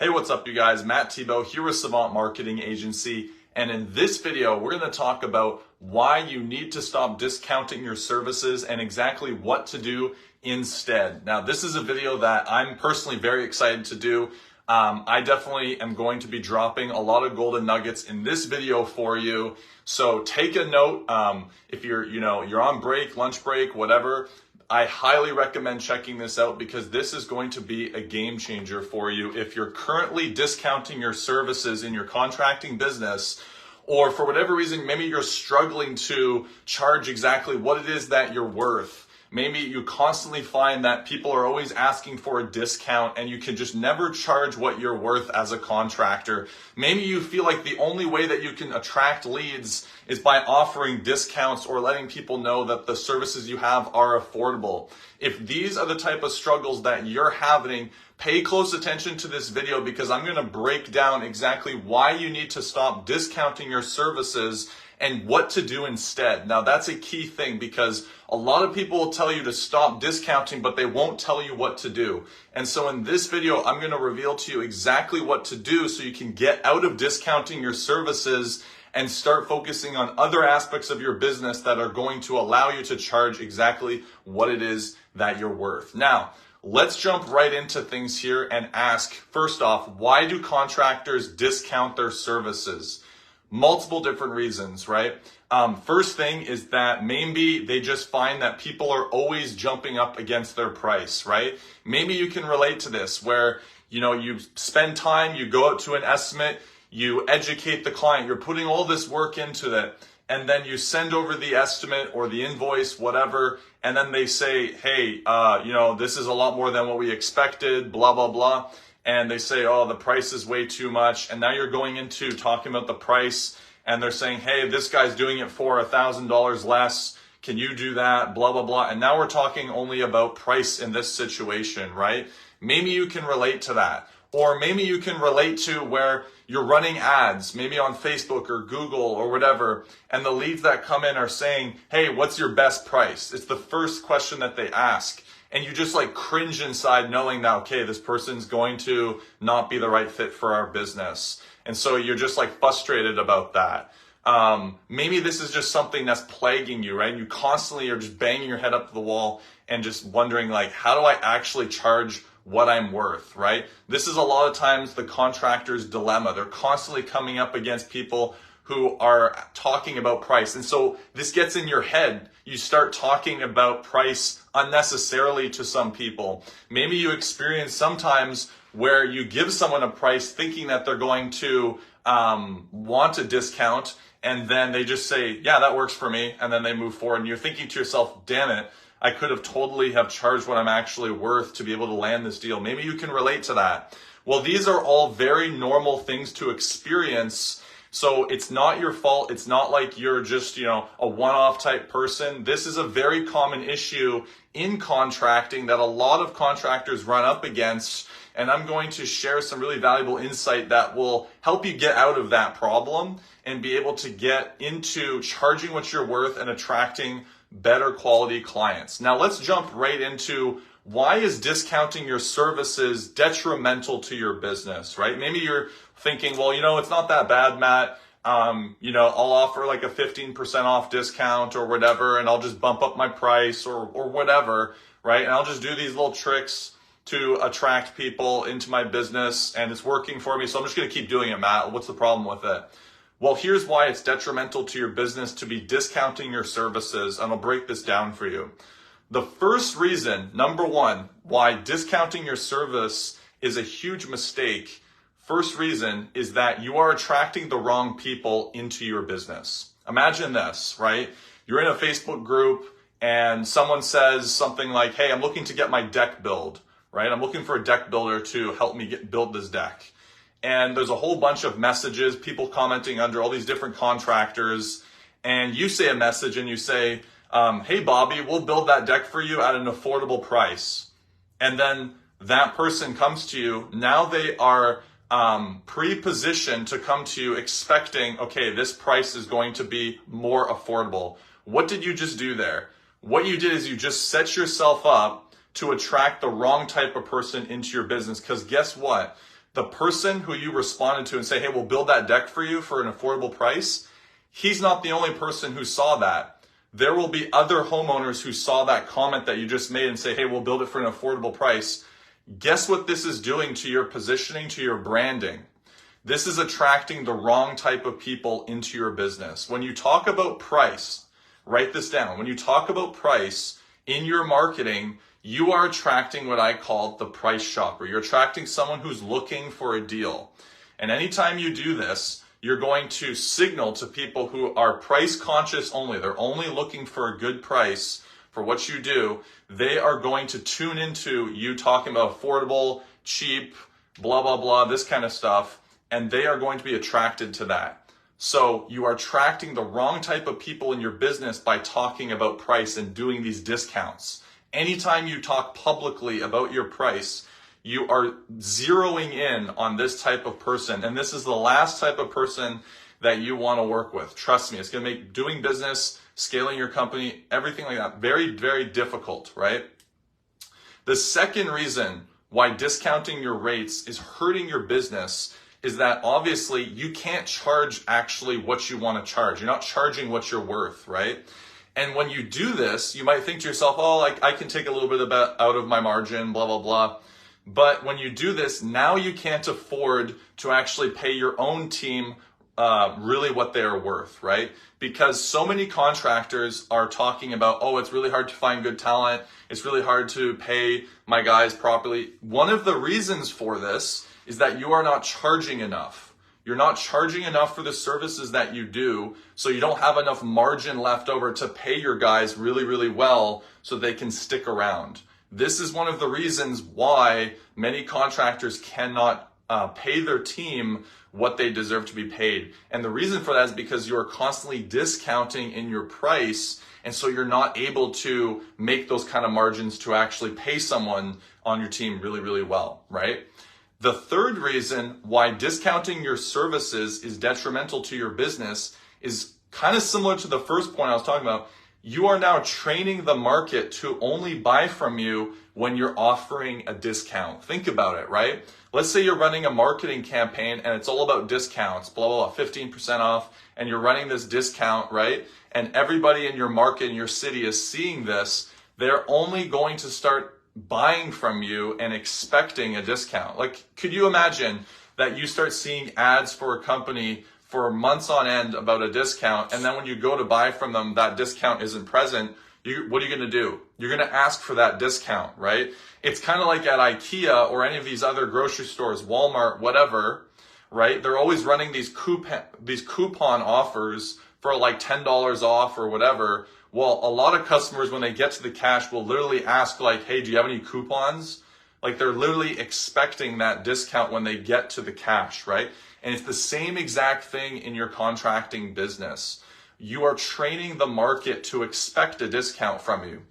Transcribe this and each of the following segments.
Hey, what's up, you guys? Matt Thibeau here with Savant Marketing Agency. And in this video, we're going to talk about why you need to stop discounting your services and exactly what to do instead. Now, this is a video that I'm personally very excited to do. I definitely am going to be dropping a lot of golden nuggets in this video for you. So take a note. If you're on break, lunch break, whatever, I highly recommend checking this out because this is going to be a game changer for you if you're currently discounting your services in your contracting business, or for whatever reason, maybe you're struggling to charge exactly what it is that you're worth. Maybe you constantly find that people are always asking for a discount and you can just never charge what you're worth as a contractor. Maybe you feel like the only way that you can attract leads is by offering discounts or letting people know that the services you have are affordable. If these are the type of struggles that you're having, pay close attention to this video because I'm going to break down exactly why you need to stop discounting your services and what to do instead. Now, that's a key thing because a lot of people will tell you to stop discounting, but they won't tell you what to do. And so in this video, I'm going to reveal to you exactly what to do so you can get out of discounting your services and start focusing on other aspects of your business that are going to allow you to charge exactly what it is that you're worth. Now, let's jump right into things here and ask, first off, why do contractors discount their services? Multiple different reasons, right? First thing is that maybe they just find that people are always jumping up against their price, right? Maybe you can relate to this where, you spend time, you go out to an estimate, you educate the client, you're putting all this work into it, and then you send over the estimate or the invoice, whatever, and then they say, hey, this is a lot more than what we expected, blah, blah, blah. And they say, oh, the price is way too much. And now you're going into talking about the price and they're saying, hey, this guy's doing it for $1,000 less. Can you do that? Blah, blah, blah. And now we're talking only about price in this situation, right? Maybe you can relate to that. Or maybe you can relate to where you're running ads, maybe on Facebook or Google or whatever, and the leads that come in are saying, hey, what's your best price? It's the first question that they ask. And you just cringe inside knowing that, okay, this person's going to not be the right fit for our business. And so you're just frustrated about that. Maybe this is just something that's plaguing you, right? You constantly are just banging your head up to the wall and just wondering how do I actually charge what I'm worth, right? This is a lot of times the contractor's dilemma. They're constantly coming up against people who are talking about price. And so this gets in your head. You start talking about price unnecessarily to some people. Maybe you experience sometimes where you give someone a price thinking that they're going to want a discount, and then they just say, yeah, that works for me, and then they move forward. And you're thinking to yourself, damn it, I could have totally have charged what I'm actually worth to be able to land this deal. Maybe you can relate to that. Well, these are all very normal things to experience. So it's not your fault. It's not like you're just, a one-off type person. This is a very common issue in contracting that a lot of contractors run up against. And I'm going to share some really valuable insight that will help you get out of that problem and be able to get into charging what you're worth and attracting better quality clients. Now let's jump right into why is discounting your services detrimental to your business, right? Maybe you're thinking, well, it's not that bad, Matt. I'll offer a 15% off discount or whatever, and I'll just bump up my price or whatever, right? And I'll just do these little tricks to attract people into my business and it's working for me. So I'm just going to keep doing it, Matt. What's the problem with it? Well, here's why it's detrimental to your business to be discounting your services, and I'll break this down for you. The first reason, number one, why discounting your service is a huge mistake, first reason is that you are attracting the wrong people into your business. Imagine this, right? You're in a Facebook group and someone says something like, hey, I'm looking to get my deck built, right? I'm looking for a deck builder to help me build this deck. And there's a whole bunch of messages, people commenting under all these different contractors. And you say a message and you say, hey, Bobby, we'll build that deck for you at an affordable price. And then that person comes to you. Now they are pre-positioned to come to you expecting, okay, this price is going to be more affordable. What did you just do there? What you did is you just set yourself up to attract the wrong type of person into your business. Because guess what? The person who you responded to and say, hey, we'll build that deck for you for an affordable price, he's not the only person who saw that. There will be other homeowners who saw that comment that you just made and say, hey, we'll build it for an affordable price. Guess what this is doing to your positioning, to your branding? This is attracting the wrong type of people into your business. When you talk about price, write this down. When you talk about price in your marketing, you are attracting what I call the price shopper. You're attracting someone who's looking for a deal. And anytime you do this, you're going to signal to people who are price conscious only. They're only looking for a good price for what you do. They are going to tune into you talking about affordable, cheap, blah, blah, blah, this kind of stuff. And they are going to be attracted to that. So you are attracting the wrong type of people in your business by talking about price and doing these discounts. Anytime you talk publicly about your price, you are zeroing in on this type of person. And this is the last type of person that you want to work with. Trust me, it's going to make doing business, scaling your company, everything like that very, very difficult, right? The second reason why discounting your rates is hurting your business is that obviously you can't charge actually what you want to charge. You're not charging what you're worth, right? And when you do this, you might think to yourself, oh, like I can take a little bit out of my margin, blah, blah, blah. But when you do this, now you can't afford to actually pay your own team really what they are worth, right? Because so many contractors are talking about, oh, it's really hard to find good talent. It's really hard to pay my guys properly. One of the reasons for this is that you are not charging enough. You're not charging enough for the services that you do, so you don't have enough margin left over to pay your guys really, really well so they can stick around. This is one of the reasons why many contractors cannot pay their team what they deserve to be paid. And the reason for that is because you are constantly discounting in your price, and so you're not able to make those kind of margins to actually pay someone on your team really, really well, right? The third reason why discounting your services is detrimental to your business is kind of similar to the first point I was talking about. You are now training the market to only buy from you when you're offering a discount. Think about it, right? Let's say you're running a marketing campaign and it's all about discounts, blah, blah, blah, 15% off, and you're running this discount, right? And everybody in your market, in your city is seeing this. They're only going to start buying from you and expecting a discount. Like, could you imagine that you start seeing ads for a company for months on end about a discount, and then when you go to buy from them, that discount isn't present? What are you going to do? You're going to ask for that discount, right? It's kind of like at IKEA or any of these other grocery stores, Walmart, whatever, right? They're always running these coupon offers for like $10 off or whatever. Well, a lot of customers, when they get to the cash, will literally ask like, hey, do you have any coupons? Like, they're literally expecting that discount when they get to the cash, right? And it's the same exact thing in your contracting business. You are training the market to expect a discount from you.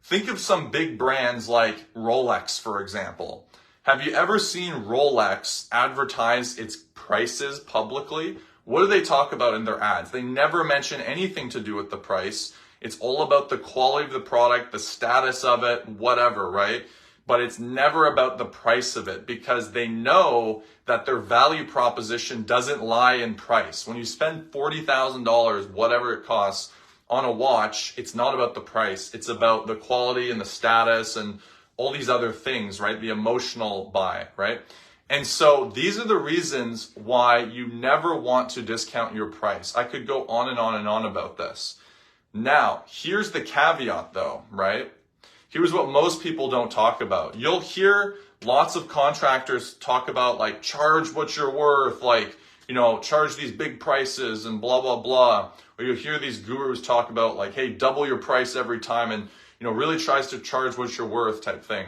Think of some big brands like Rolex, for example. Have you ever seen Rolex advertise its prices publicly? What do they talk about in their ads? They never mention anything to do with the price. It's all about the quality of the product, the status of it, whatever, right? But it's never about the price of it, because they know that their value proposition doesn't lie in price. When you spend $40,000, whatever it costs, on a watch, it's not about the price. It's about the quality and the status and all these other things, right? The emotional buy, right? And so these are the reasons why you never want to discount your price. I could go on and on and on about this. Now, here's the caveat though, right? Here's what most people don't talk about. You'll hear lots of contractors talk about like, charge what you're worth, like, you know, charge these big prices and blah, blah, blah. Or you'll hear these gurus talk about like, hey, double your price every time and, you know, really tries to charge what you're worth type thing.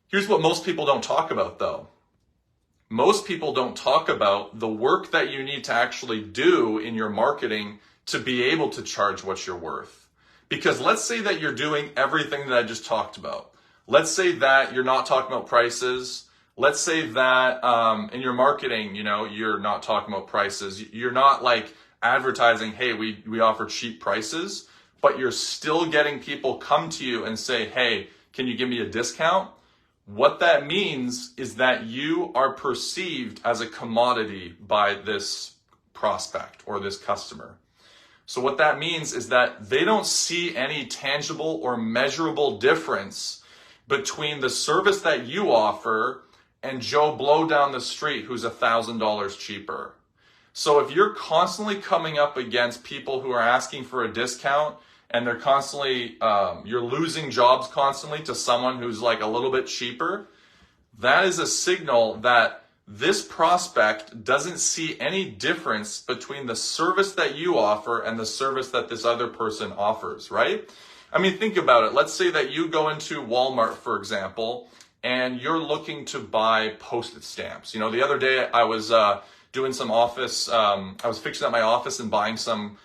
Here's what most people don't talk about though. Most people don't talk about the work that you need to actually do in your marketing to be able to charge what you're worth. Because let's say that you're doing everything that I just talked about. Let's say that you're not talking about prices. Let's say that in your marketing, you know, you're not talking about prices. You're not like advertising, hey, we offer cheap prices, but you're still getting people come to you and say, hey, can you give me a discount? What that means is that you are perceived as a commodity by this prospect or this customer. So what that means is that they don't see any tangible or measurable difference between the service that you offer and Joe Blow down the street who's $1,000 cheaper. So if you're constantly coming up against people who are asking for a discount and they're constantly, you're losing jobs constantly to someone who's like a little bit cheaper, that is a signal that this prospect doesn't see any difference between the service that you offer and the service that this other person offers, right? I mean, think about it. Let's say that you go into Walmart, for example, and you're looking to buy postage stamps. You know, the other day I was doing some office, I was fixing up my office and buying some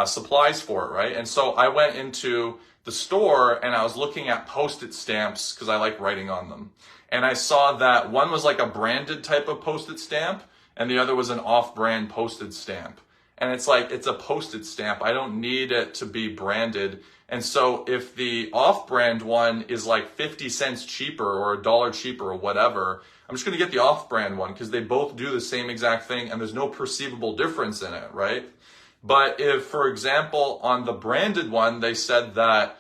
supplies for it, right? And so I went into the store and I was looking at postage stamps because I like writing on them. And I saw that one was like a branded type of postage stamp and the other was an off-brand postage stamp. And it's like, it's a postage stamp. I don't need it to be branded. And so if the off-brand one is like 50 cents cheaper or $1 cheaper or whatever, I'm just going to get the off-brand one because they both do the same exact thing and there's no perceivable difference in it, right? But if, for example, on the branded one, they said that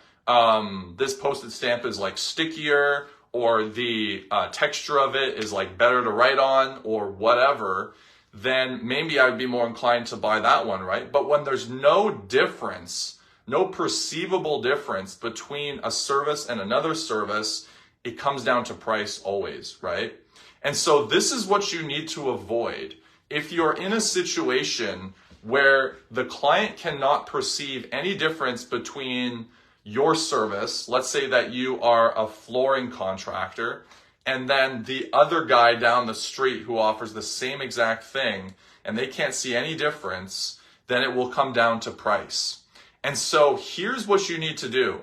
this postage stamp is like stickier or the texture of it is like better to write on or whatever, then maybe I'd be more inclined to buy that one, right? But when there's no difference, no perceivable difference between a service and another service, it comes down to price always, right? And so this is what you need to avoid. If you're in a situation where the client cannot perceive any difference between your service, let's say that you are a flooring contractor, and then the other guy down the street who offers the same exact thing, and they can't see any difference, then it will come down to price. And so here's what you need to do.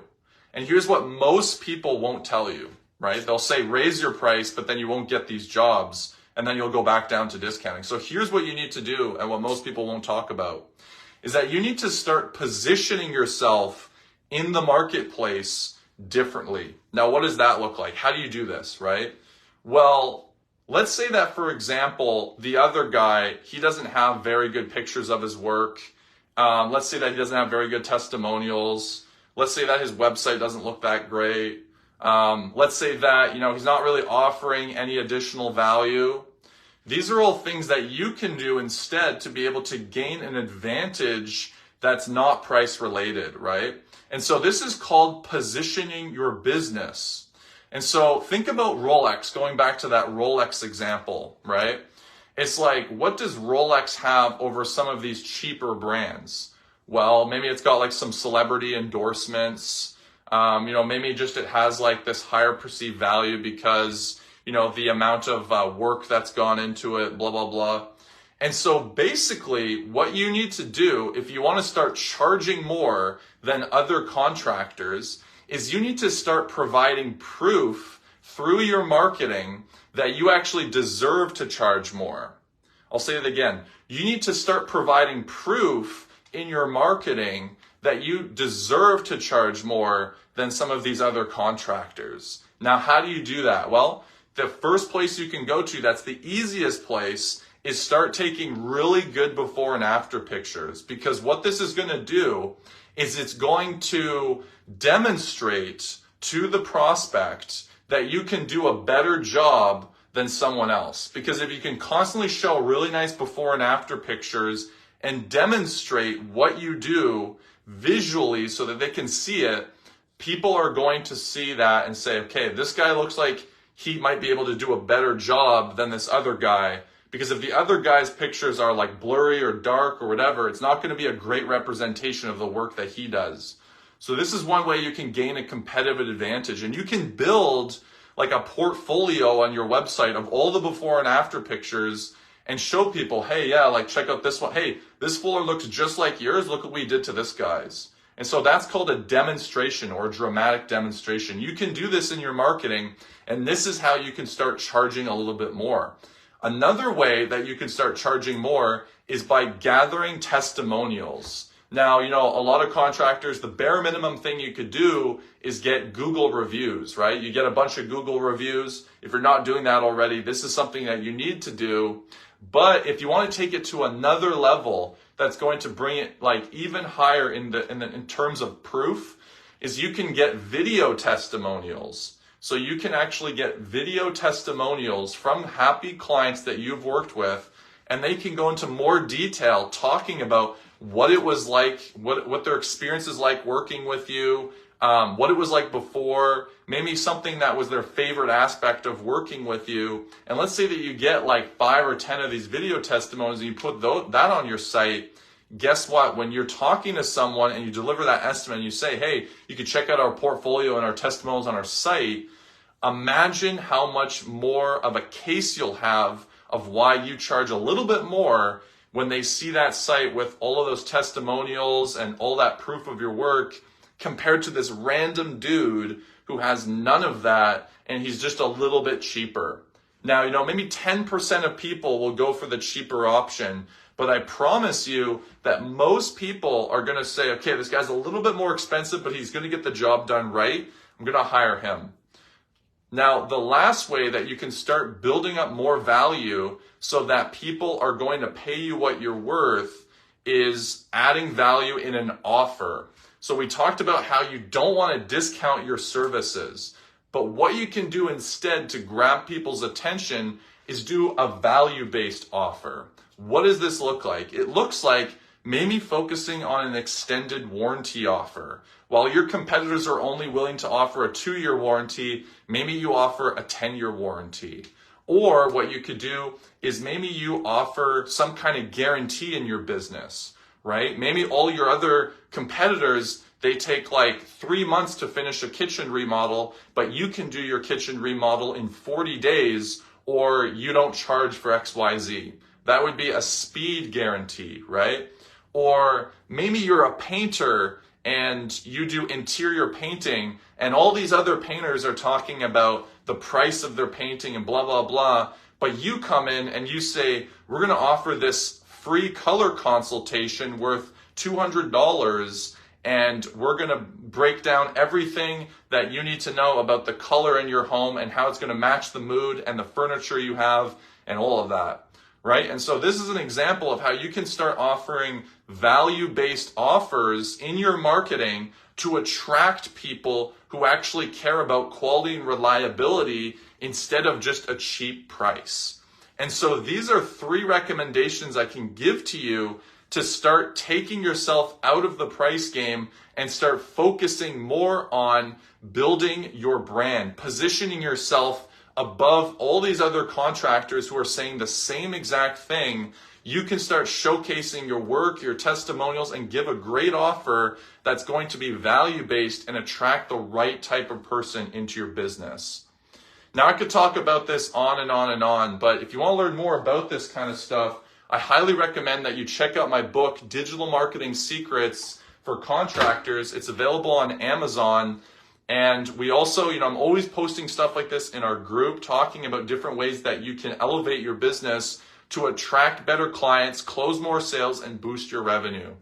And here's what most people won't tell you, right? They'll say, raise your price, but then you won't get these jobs, and then you'll go back down to discounting. So here's what you need to do, and what most people won't talk about, is that you need to start positioning yourself in the marketplace differently. Now, what does that look like? How do you do this, right? Well, let's say that, for example, the other guy, he doesn't have very good pictures of his work. Let's say that he doesn't have very good testimonials. Let's say that his website doesn't look that great. Let's say that, he's not really offering any additional value. These are all things that you can do instead to be able to gain an advantage that's not price related, right? And so this is called positioning your business. And so think about Rolex, going back to that Rolex example, right? It's like, what does Rolex have over some of these cheaper brands? Well, maybe it's got like some celebrity endorsements. Maybe just it has like this higher perceived value because, the amount of work that's gone into it, blah, blah, blah. And so basically what you need to do if you want to start charging more than other contractors is you need to start providing proof through your marketing that you actually deserve to charge more. I'll say it again. You need to start providing proof in your marketing that you deserve to charge more than some of these other contractors. Now, how do you do that? Well, the first place you can go to, that's the easiest place, is start taking really good before and after pictures, because what this is going to do is it's going to demonstrate to the prospect that you can do a better job than someone else. Because if you can constantly show really nice before and after pictures and demonstrate what you do visually so that they can see it, people are going to see that and say, okay, this guy looks like he might be able to do a better job than this other guy. Because if the other guy's pictures are like blurry or dark or whatever, it's not going to be a great representation of the work that he does. So this is one way you can gain a competitive advantage, and you can build like a portfolio on your website of all the before and after pictures and show people, hey, yeah, like check out this one. Hey, this floor looks just like yours. Look what we did to this guy's. And so that's called a demonstration or a dramatic demonstration. You can do this in your marketing, and this is how you can start charging a little bit more. Another way that you can start charging more is by gathering testimonials. Now, a lot of contractors, the bare minimum thing you could do is get Google reviews, right? You get a bunch of Google reviews. If you're not doing that already, this is something that you need to do. But if you want to take it to another level that's going to bring it like even higher in terms of proof, is you can get video testimonials. So you can actually get video testimonials from happy clients that you've worked with, and they can go into more detail talking about what it was like, what their experience is like working with you, what it was like before, maybe something that was their favorite aspect of working with you. And let's say that you get like 5 or 10 of these video testimonies and you put that on your site. Guess what? When you're talking to someone and you deliver that estimate and you say, hey, you can check out our portfolio and our testimonials on our site, imagine how much more of a case you'll have of why you charge a little bit more when they see that site with all of those testimonials and all that proof of your work, compared to this random dude who has none of that and he's just a little bit cheaper. Now, maybe 10% of people will go for the cheaper option, but I promise you that most people are going to say, okay, this guy's a little bit more expensive, but he's going to get the job done right. I'm going to hire him. Now, the last way that you can start building up more value so that people are going to pay you what you're worth is adding value in an offer. So we talked about how you don't want to discount your services, but what you can do instead to grab people's attention is do a value-based offer. What does this look like? It looks like maybe focusing on an extended warranty offer. While your competitors are only willing to offer a 2-year warranty, maybe you offer a 10-year warranty. Or what you could do is maybe you offer some kind of guarantee in your business, right? Maybe all your other competitors, they take like 3 months to finish a kitchen remodel, but you can do your kitchen remodel in 40 days, or you don't charge for XYZ. That would be a speed guarantee, right? Or maybe you're a painter and you do interior painting, and all these other painters are talking about the price of their painting and blah, blah, blah. But you come in and you say, we're going to offer this free color consultation worth $200, and we're going to break down everything that you need to know about the color in your home and how it's going to match the mood and the furniture you have and all of that, right? And so this is an example of how you can start offering value-based offers in your marketing to attract people who actually care about quality and reliability instead of just a cheap price. And so these are 3 recommendations I can give to you to start taking yourself out of the price game and start focusing more on building your brand, positioning yourself above all these other contractors who are saying the same exact thing. You can start showcasing your work, your testimonials, and give a great offer that's going to be value-based and attract the right type of person into your business. Now, I could talk about this on and on and on, but if you want to learn more about this kind of stuff, I highly recommend that you check out my book, Digital Marketing Secrets for Contractors. It's available on Amazon. And we also, I'm always posting stuff like this in our group, talking about different ways that you can elevate your business to attract better clients, close more sales, and boost your revenue.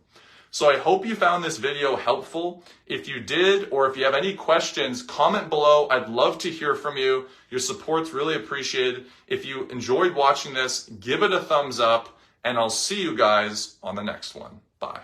So I hope you found this video helpful. If you did, or if you have any questions, comment below. I'd love to hear from you. Your support's really appreciated. If you enjoyed watching this, give it a thumbs up, and I'll see you guys on the next one. Bye.